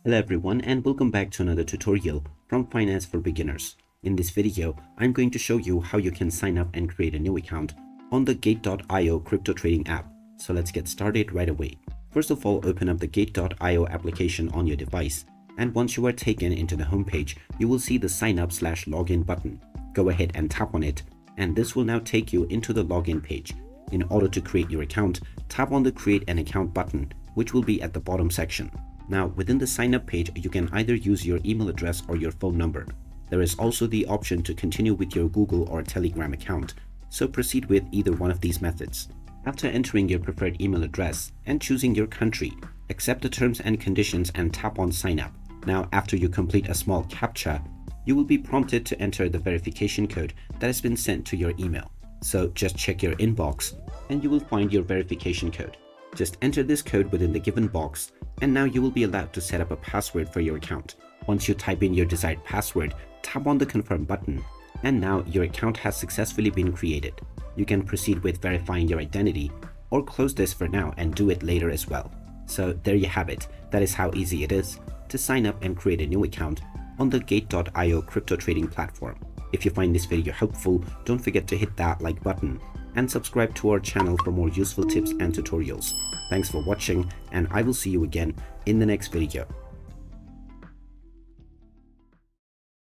Hello everyone and welcome back to another tutorial from Finance for Beginners. In this video, I'm going to show you how you can sign up and create a new account on the Gate.io crypto trading app. So let's get started right away. First of all, open up the Gate.io application on your device, and once you are taken into the homepage, you will see the sign up/login button. Go ahead and tap on it, and this will now take you into the login page. In order to create your account, tap on the Create an Account button, which will be at the bottom section. Now, within the sign up page, you can either use your email address or your phone number. There is also the option to continue with your Google or Telegram account, so proceed with either one of these methods. After entering your preferred email address and choosing your country, accept the terms and conditions and tap on sign up. Now, after you complete a small CAPTCHA, you will be prompted to enter the verification code that has been sent to your email. So just check your inbox and you will find your verification code. Just enter this code within the given box, and now you will be allowed to set up a password for your account. Once you type in your desired password, tap on the confirm button, and now your account has successfully been created. You can proceed with verifying your identity or close this for now and do it later as well. So there you have it. That is how easy it is to sign up and create a new account on the Gate.io crypto trading platform. If you find this video helpful, don't forget to hit that like button and subscribe to our channel for more useful tips and tutorials. Thanks for watching, and I will see you again in the next video.